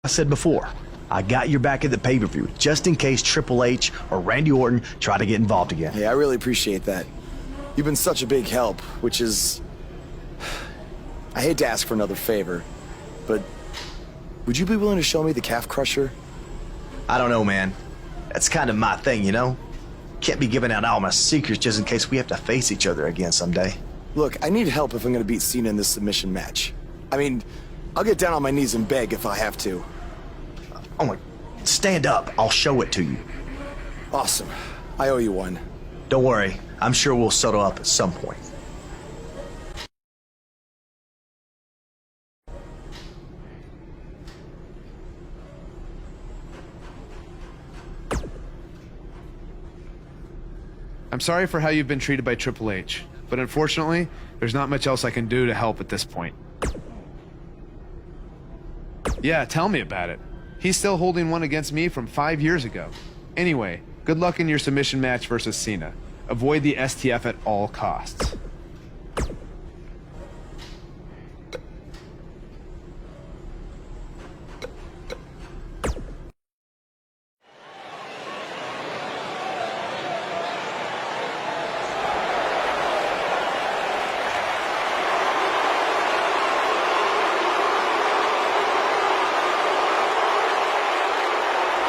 I said before, I got your back at the pay-per-view, just in case Triple H or Randy Orton try to get involved again. Hey, I really appreciate that. You've been such a big help, which is... I hate to ask for another favor, but would you be willing to show me the calf crusher? I don't know, man. That's kind of my thing, you know? Can't be giving out all my secrets just in case we have to face each other again someday. Look, I need help if I'm gonna beat Cena in this submission match. I mean, I'll get down on my knees and beg if I have to. Oh my... Stand up. I'll show it to you. Awesome. I owe you one. Don't worry. I'm sure we'll settle up at some point. I'm sorry for how you've been treated by Triple H, but unfortunately, there's not much else I can do to help at this point. Yeah, tell me about it. He's still holding one against me from 5 years ago. Anyway, good luck in your submission match versus Cena. Avoid the STF at all costs.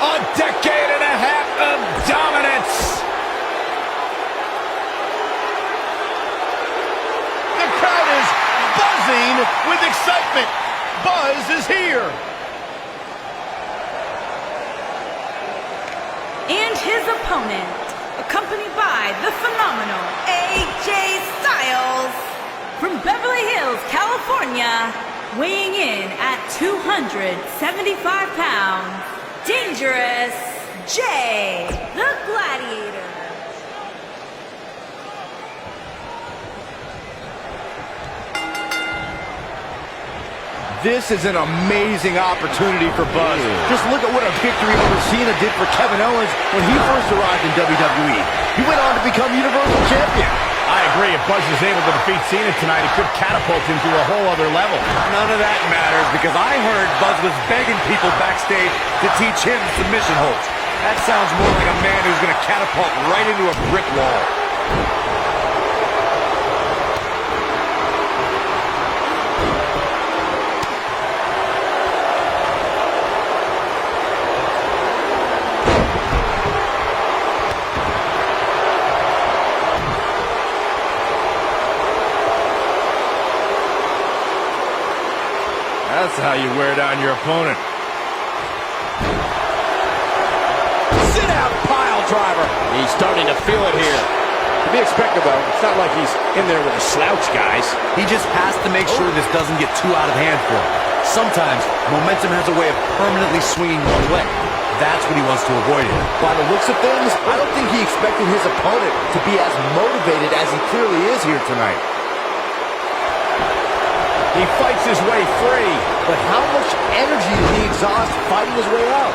A decade and a half of dominance. The crowd is buzzing with excitement. Buzz is here. And his opponent, accompanied by the phenomenal AJ Styles, from Beverly Hills, California, weighing in at 275 pounds. Dangerous Jay, the Gladiator. This is an amazing opportunity for Buzz. Just look at what a victory over Cena did for Kevin Owens when he first arrived in WWE. He went on to become Universal Champion. I agree. If Buzz is able to defeat Cena tonight, it could catapult him to a whole other level. None of that matters because I heard Buzz was begging people backstage to teach him submission holds. That sounds more like a man who's going to catapult right into a brick wall. That's how you wear down your opponent. Sit out pile driver. He's starting to feel it here. To be expected, though. It's not like he's in there with a slouch, guys. He just has to make sure this doesn't get too out of hand for him. Sometimes, momentum has a way of permanently swinging one way. That's what he wants to avoid here. By the looks of things, I don't think he expected his opponent to be as motivated as he clearly is here tonight. He fights his way free, but how much energy did he exhaust fighting his way out?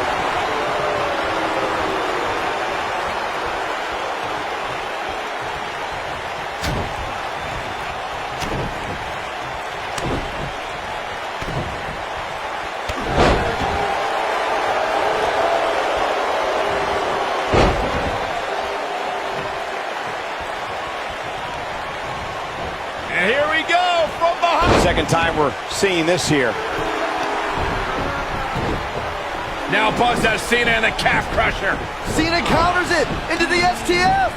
And here we go from behind. Second time we're seeing this here. Now Buzz has Cena in the calf crusher. Cena counters it into the STF.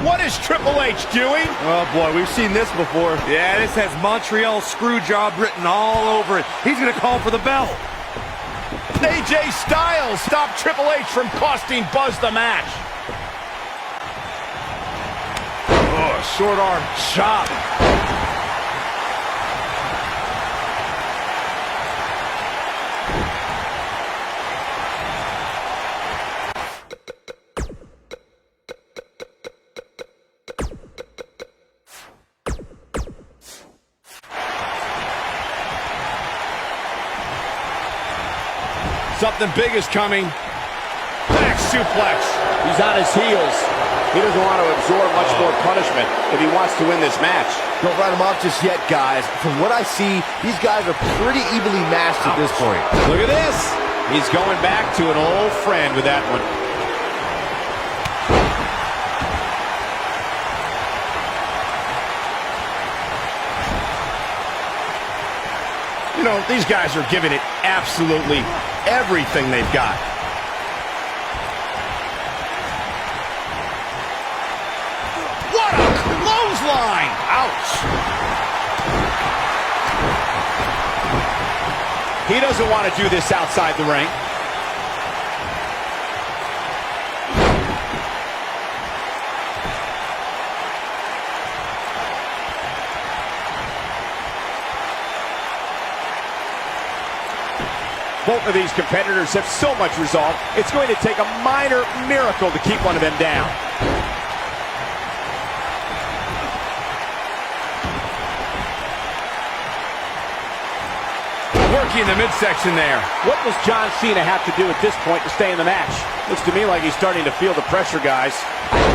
What is Triple H doing? Oh boy, we've seen this before. Yeah, this has Montreal Screwjob written all over it. He's gonna call for the bell. AJ Styles stopped Triple H from costing Buzz the match. Oh, short arm chop. Something big is coming. Back suplex. He's on his heels. He doesn't want to absorb much more punishment if he wants to win this match. Don't write him off just yet, guys. From what I see, these guys are pretty evenly matched at this point. Look at this. He's going back to an old friend with that one. You know, these guys are giving it absolutely everything they've got. What a clothesline! Ouch! He doesn't want to do this outside the ring. Both of these competitors have so much resolve, it's going to take a minor miracle to keep one of them down. Working the midsection there. What does John Cena have to do at this point to stay in the match? Looks to me like he's starting to feel the pressure, guys.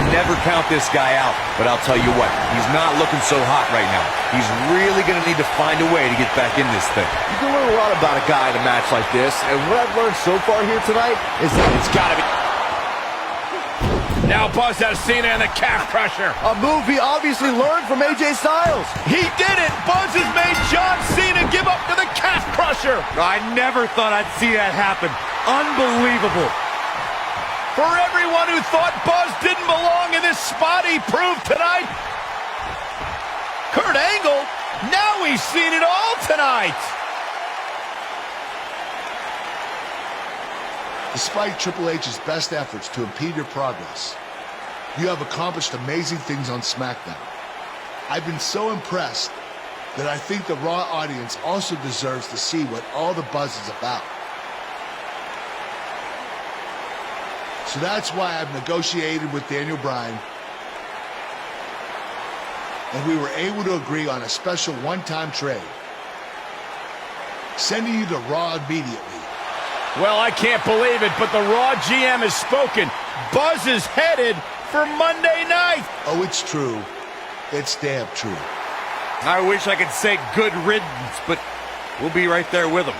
Never count this guy out, but I'll tell you what, he's not looking so hot right now. He's really going to need to find a way to get back in this thing. You can learn a lot about a guy in a match like this, and what I've learned so far here tonight is that It's got to be. Now Buzz has Cena and the calf crusher. a move he obviously learned from AJ Styles. He did it! Buzz has made John Cena give up to the calf crusher! I never thought I'd see that happen. Unbelievable. For everyone who thought Buzz didn't belong in this spot, he proved tonight. Kurt Angle, now he's seen it all tonight. Despite Triple H's best efforts to impede your progress, you have accomplished amazing things on SmackDown. I've been so impressed that I think the Raw audience also deserves to see what all the buzz is about. So that's why I've negotiated with Daniel Bryan, and we were able to agree on a special one-time trade, sending you to Raw immediately. Well, I can't believe it, but the Raw GM has spoken. Buzz is headed for Monday night. Oh, it's true. It's damn true. I wish I could say good riddance, but we'll be right there with him.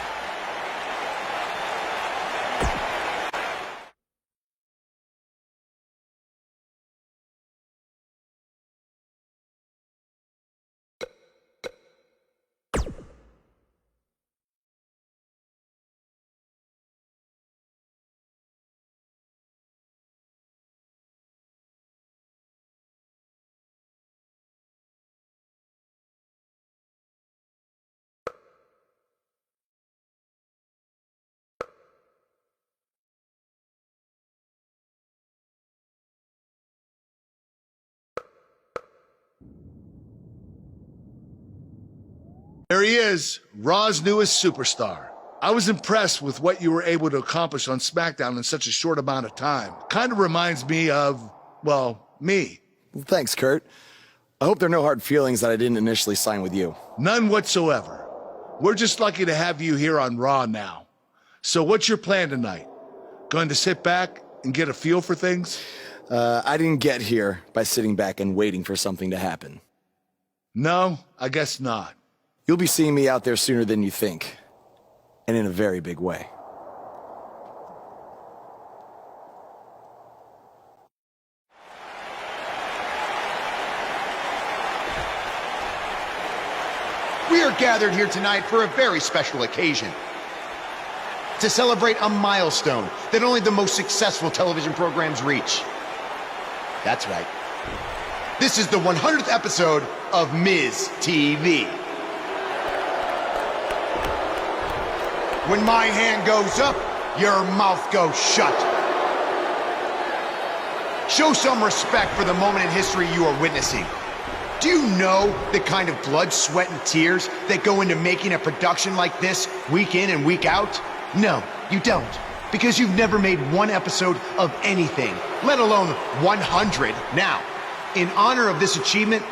There he is, Raw's newest superstar. I was impressed with what you were able to accomplish on SmackDown in such a short amount of time. Kind of reminds me of, well, me. Well, thanks, Kurt. I hope there are no hard feelings that I didn't initially sign with you. None whatsoever. We're just lucky to have you here on Raw now. So what's your plan tonight? Going to sit back and get a feel for things? I didn't get here by sitting back and waiting for something to happen. No, I guess not. You'll be seeing me out there sooner than you think, and in a very big way. We are gathered here tonight for a very special occasion. To celebrate a milestone that only the most successful television programs reach. That's right. This is the 100th episode of Miz TV. When my hand goes up, your mouth goes shut. Show some respect for the moment in history you are witnessing. Do you know the kind of blood, sweat, and tears that go into making a production like this week in and week out? No, you don't. Because you've never made one episode of anything, let alone 100. Now, in honor of this achievement,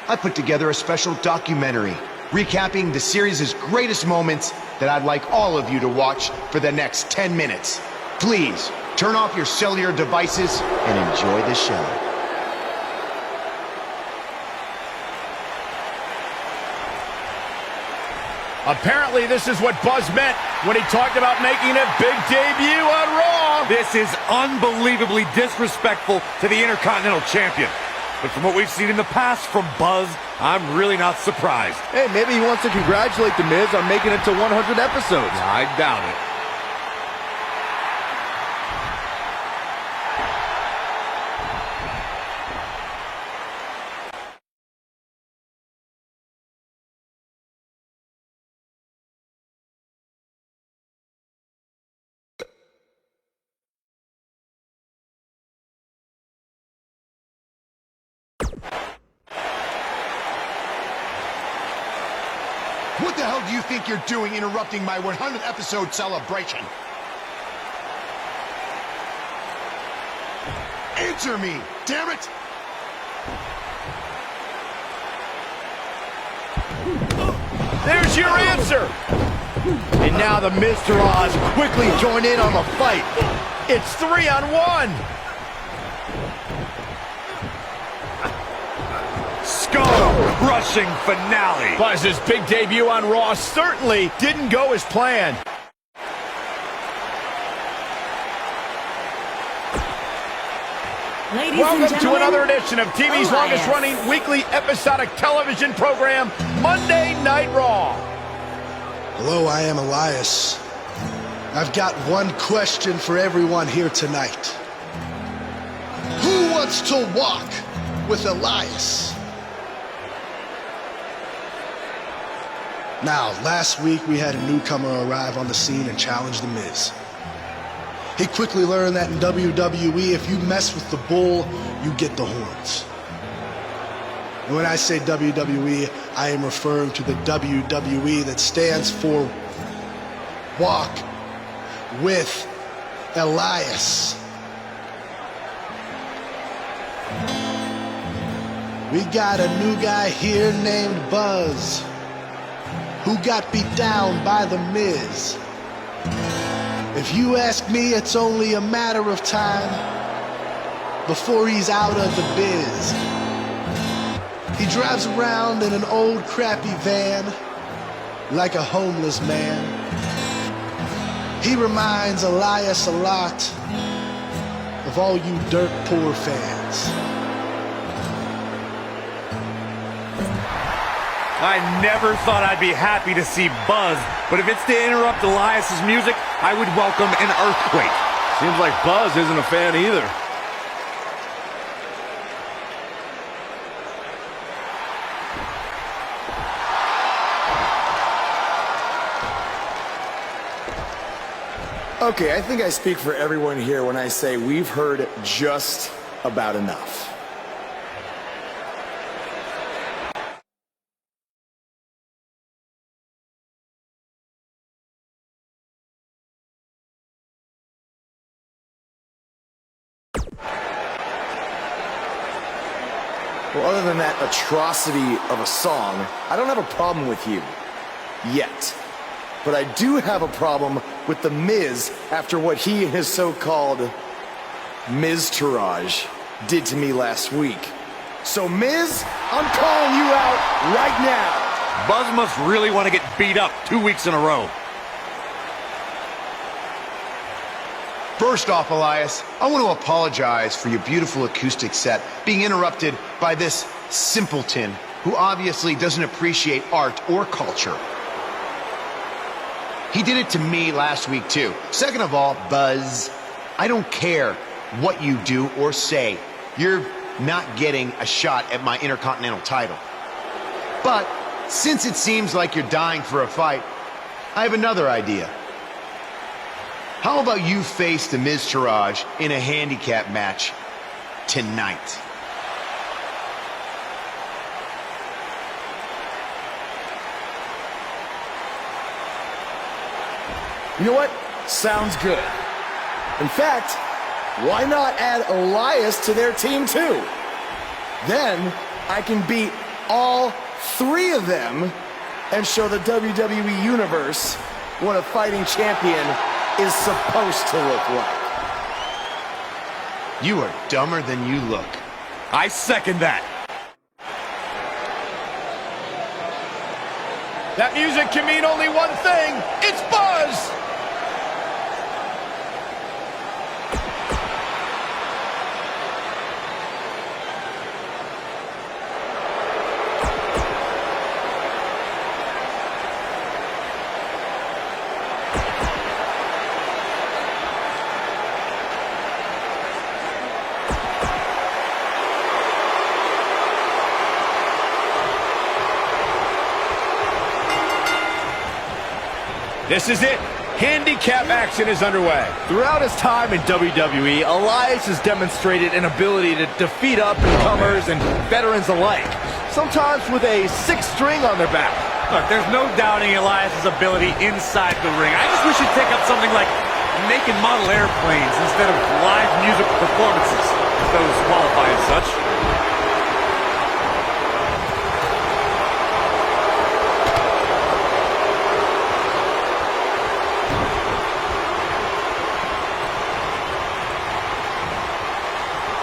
I put together a special documentary recapping the series' greatest moments that I'd like all of you to watch for the next 10 minutes. Please, turn off your cellular devices and enjoy the show. Apparently, this is what Buzz meant when he talked about making a big debut on Raw. This is unbelievably disrespectful to the Intercontinental Champion. But from what we've seen in the past from Buzz, I'm really not surprised. Hey, maybe he wants to congratulate The Miz on making it to 100 episodes. I doubt it. What the hell do you think you're doing interrupting my 100th episode celebration? Answer me, damn it! There's your answer. And now the Miztourage quickly join in on the fight. It's 3-on-1. Skull-crushing finale. Buzz's big debut on Raw certainly didn't go as planned. Ladies and Welcome to gentlemen, another edition of TV's Elias. longest-running weekly episodic television program, Monday Night Raw. Hello, I am Elias. I've got one question for everyone here tonight. Who wants to walk with Elias? Now, last week we had a newcomer arrive on the scene and challenge The Miz. He quickly learned that in WWE, if you mess with the bull, you get the horns. And when I say WWE, I am referring to the WWE that stands for Walk with Elias. We got a new guy here named Buzz, who got beat down by The Miz. If you ask me, it's only a matter of time before he's out of the biz. He drives around in an old crappy van like a homeless man. He reminds Elias a lot of all you dirt poor fans. I never thought I'd be happy to see Buzz, but if it's to interrupt Elias's music, I would welcome an earthquake. Seems like Buzz isn't a fan either. Okay, I think I speak for everyone here when I say we've heard just about enough. Well, other than that atrocity of a song, I don't have a problem with you. Yet. But I do have a problem with The Miz after what he and his so-called Miztourage did to me last week. So, Miz, I'm calling you out right now. Buzz must really want to get beat up 2 weeks in a row. First off, Elias, I want to apologize for your beautiful acoustic set being interrupted by this simpleton who obviously doesn't appreciate art or culture. He did it to me last week, too. Second of all, Buzz, I don't care what you do or say. You're not getting a shot at my Intercontinental title. But since it seems like you're dying for a fight, I have another idea. How about you face the Miztourage in a handicap match tonight? You know what? Sounds good. In fact, why not add Elias to their team too? Then I can beat all three of them and show the WWE Universe what a fighting champion is supposed to look like. You are dumber than you look. I second that. That music can mean only one thing. It's Buzz! This is it. Handicap action is underway. Throughout his time in WWE, Elias has demonstrated an ability to defeat up-and-comers and veterans alike, sometimes with a sixth string on their back. Look, there's no doubting Elias' ability inside the ring. I just wish he'd take up something like making model airplanes instead of live musical performances, if those qualify as such.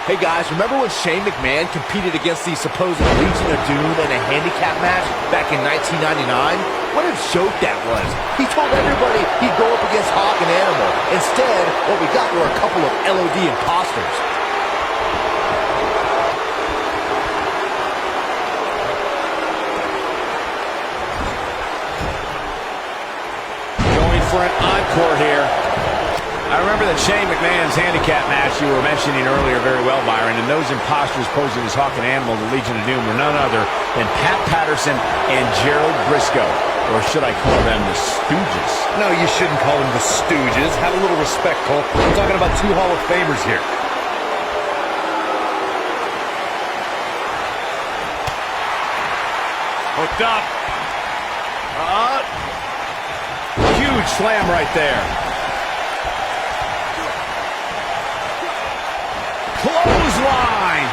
Hey guys, remember when Shane McMahon competed against the supposed Legion of Doom in a handicap match back in 1999? What a joke that was. He told everybody he'd go up against Hawk and Animal. Instead, what we got were a couple of LOD imposters. Going for an encore here. I remember that Shane McMahon's handicap match you were mentioning earlier very well, Byron, and those imposters posing as Hawk and Animal, the Legion of Doom, were none other than Pat Patterson and Gerald Briscoe. Or should I call them the Stooges? No, you shouldn't call them the Stooges. Have a little respect, Cole. We're talking about two Hall of Famers here. Hooked up. Huge slam right there. Clothesline.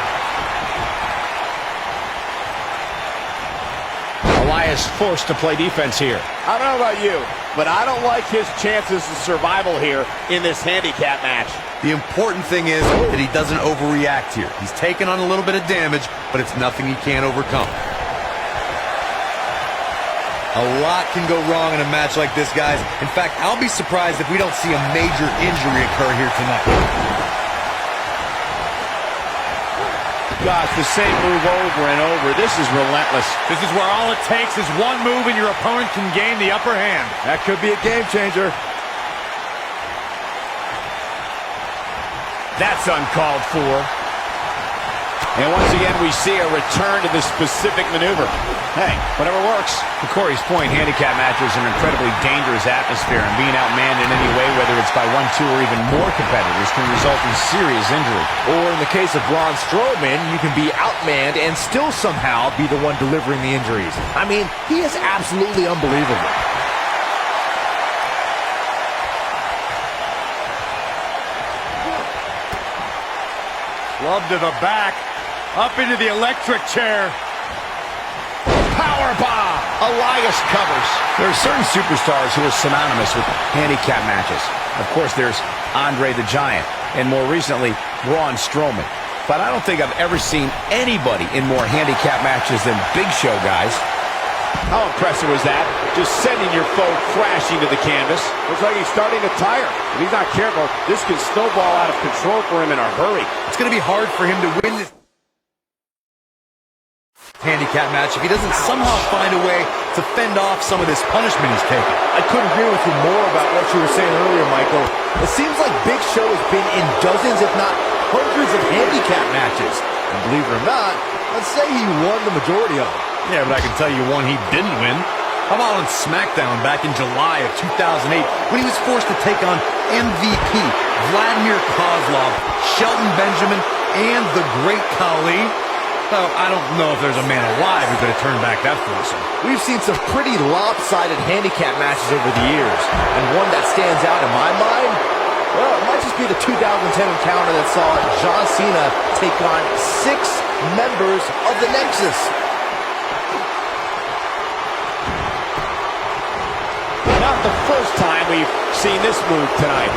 Elias forced to play defense here. I don't know about you, but I don't like his chances of survival here in this handicap match. The important thing is that he doesn't overreact here. He's taken on a little bit of damage, but it's nothing he can't overcome. A lot can go wrong in a match like this, guys. In fact, I'll be surprised if we don't see a major injury occur here tonight. Gosh, the same move over and over. This is relentless. This is where all it takes is one move and your opponent can gain the upper hand. That could be a game changer. That's uncalled for. And once again, we see a return to this specific maneuver. Hey, whatever works. To Corey's point, handicap matches are an incredibly dangerous atmosphere, and being outmanned in any way, whether it's by 1, 2, or even more competitors, can result in serious injury. Or in the case of Braun Strowman, you can be outmanned and still somehow be the one delivering the injuries. I mean, he is absolutely unbelievable. Club to the back. Up into the electric chair. Powerbomb! Elias covers. There are certain superstars who are synonymous with handicap matches. Of course, there's Andre the Giant, and more recently, Braun Strowman. But I don't think I've ever seen anybody in more handicap matches than Big Show, guys. How impressive was that? Just sending your foe crashing to the canvas. Looks like he's starting to tire. If he's not careful, this could snowball out of control for him in a hurry. It's going to be hard for him to win this handicap match if he doesn't somehow find a way to fend off some of this punishment he's taking. I couldn't agree with you more about what you were saying earlier, Michael. It seems like Big Show has been in dozens, if not hundreds, of handicap matches. And believe it or not, let's say he won the majority of them. Yeah, but I can tell you one he didn't win. How about on SmackDown back in July of 2008 when he was forced to take on MVP, Vladimir Kozlov, Shelton Benjamin, and the Great Khali? Well, I don't know if there's a man alive who could have turned back that foursome. We've seen some pretty lopsided handicap matches over the years, and one that stands out in my mind, well, it might just be the 2010 encounter that saw John Cena take on 6 members of the Nexus. Not the first time we've seen this move tonight.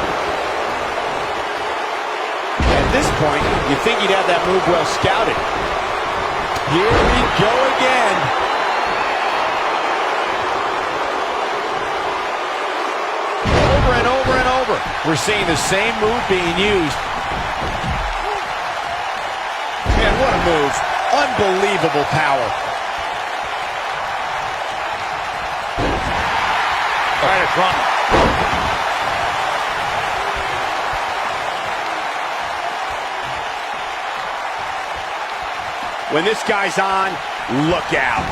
At this point, you think he'd have that move well scouted. Here we go again. maneuver. We're seeing the same move being used. Man, what a move. Unbelievable power. Right across. When this guy's on, look out.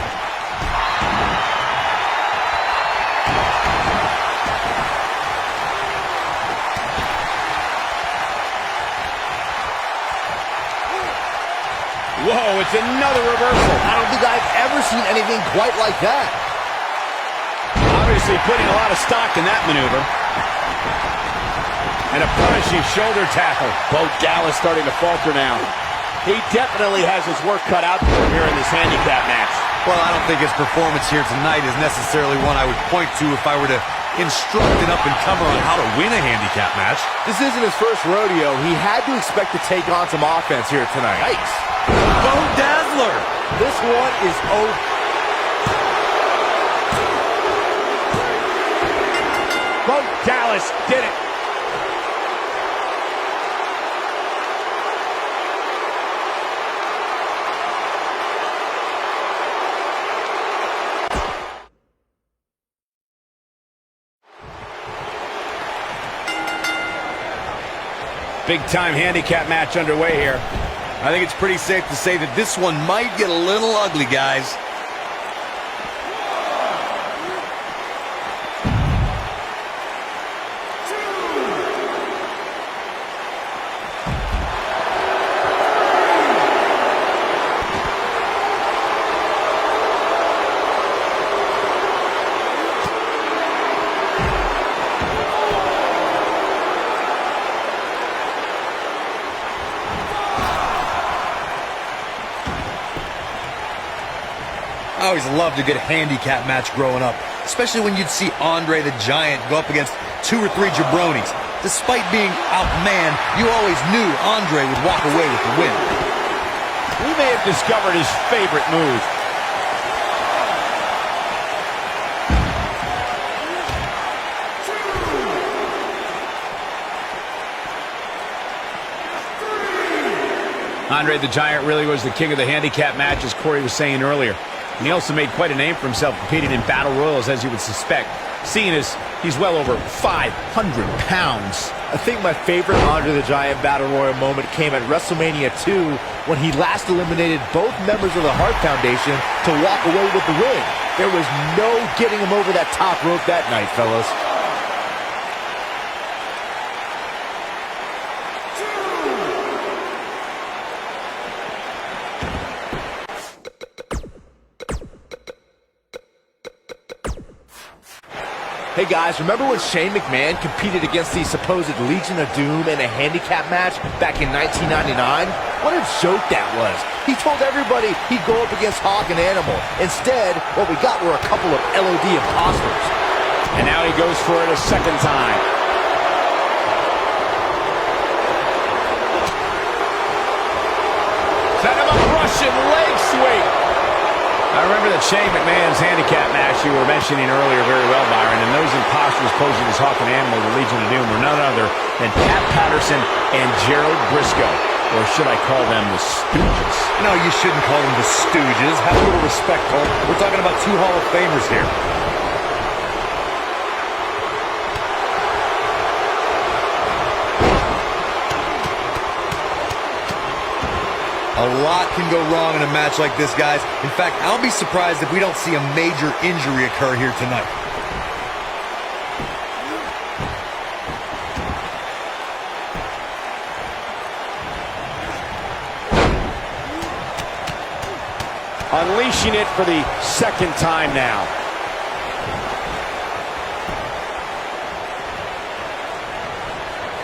Whoa, it's another reversal. I don't think I've ever seen anything quite like that. Obviously putting a lot of stock in that maneuver. And a punishing shoulder tackle. Bo Dallas starting to falter now. He definitely has his work cut out for him here in this handicap match. Well, I don't think his performance here tonight is necessarily one I would point to if I were to instruct an up-and-comer on how to win a handicap match. This isn't his first rodeo. He had to expect to take on some offense here tonight. Yikes. Bo Dazzler! This one is over. Bo Dallas did it. Big-time handicap match underway here. I think it's pretty safe to say that this one might get a little ugly, guys. I always loved a good handicap match growing up, especially when you'd see Andre the Giant go up against 2 or 3 jabronis. Despite being outmanned, you always knew Andre would walk away with the win. We may have discovered his favorite move. Andre the Giant really was the king of the handicap match, as Corey was saying earlier. And he also made quite a name for himself competing in battle royals, as you would suspect, seeing as he's well over 500 pounds. I think my favorite Andre the Giant battle royal moment came at WrestleMania 2 when he last eliminated both members of the Hart Foundation to walk away with the win. There was no getting him over that top rope that night, fellas. Hey guys, remember when Shane McMahon competed against the supposed Legion of Doom in a handicap match back in 1999? What a joke that was. He told everybody he'd go up against Hawk and Animal. Instead, what we got were a couple of LOD imposters. And now he goes for it a second time. Set him up, Russian leg sweep. I remember that Shane McMahon's handicap match you were mentioning earlier very well, Byron, and those imposters posing as Hawk and Animal, the Legion of Doom, were none other than Pat Patterson and Gerald Briscoe. Or should I call them the Stooges? No, you shouldn't call them the Stooges. Have a little respect, Cole. We're talking about 2 Hall of Famers here. A lot can go wrong in a match like this, guys. In fact, I'll be surprised if we don't see a major injury occur here tonight. Unleashing it for the second time now.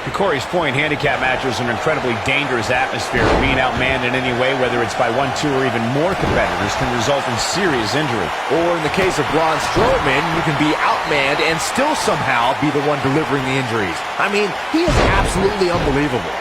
To Corey's point, handicap matches are an incredibly dangerous atmosphere. Being outmanned in any way, whether it's by 1, 2, or even more competitors, can result in serious injury. Or in the case of Braun Strowman, you can be outmanned and still somehow be the one delivering the injuries. I mean, he is absolutely unbelievable.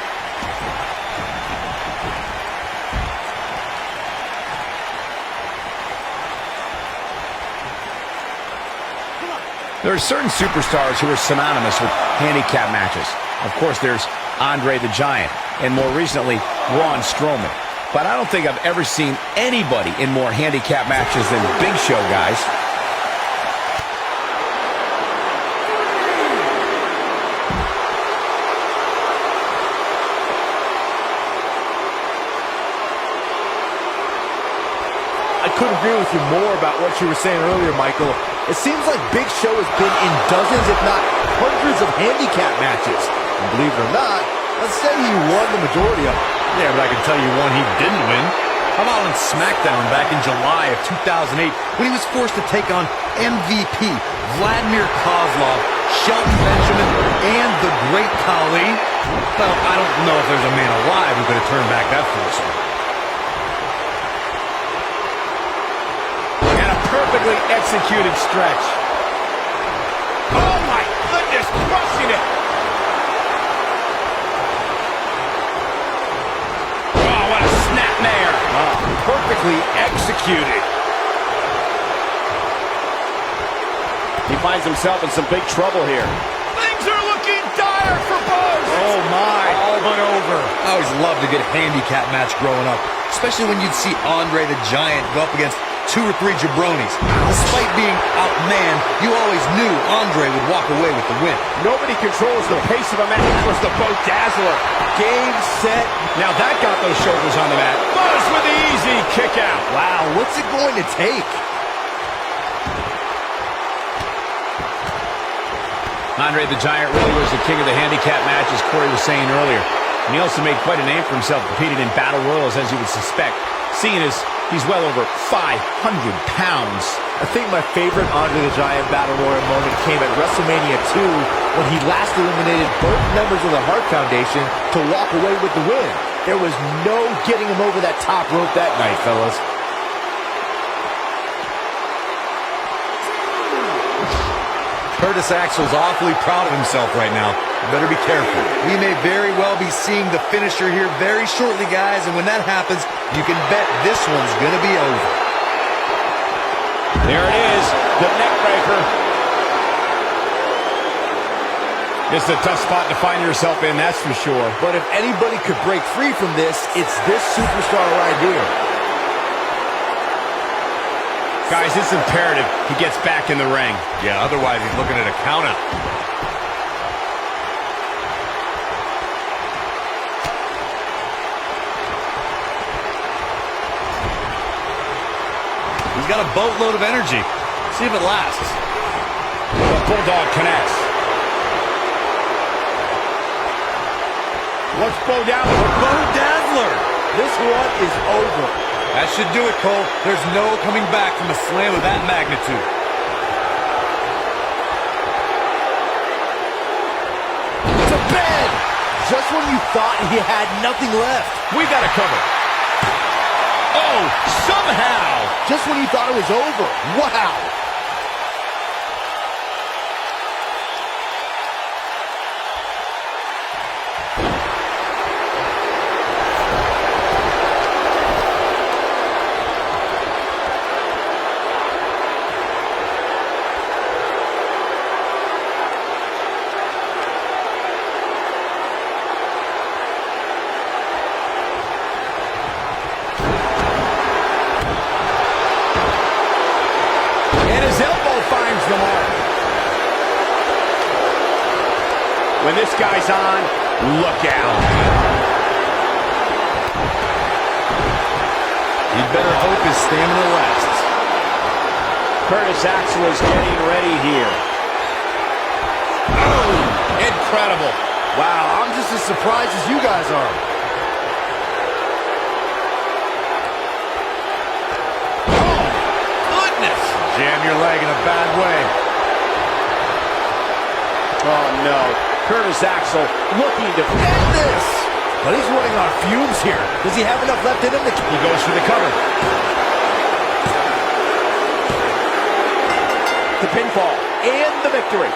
There are certain superstars who are synonymous with handicap matches. Of course, there's Andre the Giant, and more recently, Braun Strowman. But I don't think I've ever seen anybody in more handicap matches than Big Show, guys. I couldn't agree with you more about what you were saying earlier, Michael. It seems like Big Show has been in dozens, if not hundreds of handicap matches. And believe it or not, let's say he won the majority of them. Yeah, but I can tell you one he didn't win. How about on SmackDown back in July of 2008 when he was forced to take on MVP Vladimir Kozlov, Shelton Benjamin, and the Great Khali? Well, I don't know if there's a man alive who could have turned back that force. And a perfectly executed stretch. Oh my goodness, crushing it. Oh, what a snapmare. Perfectly executed. He finds himself in some big trouble here. Things are looking dire for Buzz. Oh my. All but over. I always loved a good handicap match growing up, especially when you'd see Andre the Giant go up against 2 or 3 jabronis. Despite being outmanned, you always knew Andre would walk away with the win. Nobody controls the pace of a match. That was the Bo Dazzler. Game, set. Now that got those shoulders on the mat. Buzz with the easy kick out. Wow, what's it going to take? Andre the Giant really was the king of the handicap match, as Corey was saying earlier. And he also made quite a name for himself, competing in battle royals, as you would suspect. Seeing as he's well over 500 pounds. I think my favorite Andre the Giant Battle Royal moment came at WrestleMania 2 when he last eliminated both members of the Hart Foundation to walk away with the win. There was no getting him over that top rope that night, fellas. Curtis Axel's awfully proud of himself right now. You better be careful. We may very well be seeing the finisher here very shortly, guys, and when that happens, you can bet this one's going to be over. There it is, the neck breaker. It's a tough spot to find yourself in, that's for sure. But if anybody could break free from this, it's this superstar right here. Guys, it's imperative he gets back in the ring. Yeah, otherwise he's looking at a countout. He's got a boatload of energy. See if it lasts. The Bulldog connects. What's Bo down with? Bo Dazzler. This one is over. That should do it, Cole. There's no coming back from a slam of that magnitude. It's a bed! Just when you thought he had nothing left. We got to cover. Oh, somehow. Just when you thought it was over. Wow. When this guy's on, look out. You'd better hope his stamina lasts. Curtis Axel is getting ready here. Oh, incredible. Wow, I'm just as surprised as you guys are. Oh, goodness. Jam your leg in a bad way. Oh, no. Curtis Axel looking to end this. But he's running on fumes here. Does he have enough left in him? He goes for the cover. The pinfall and the victory.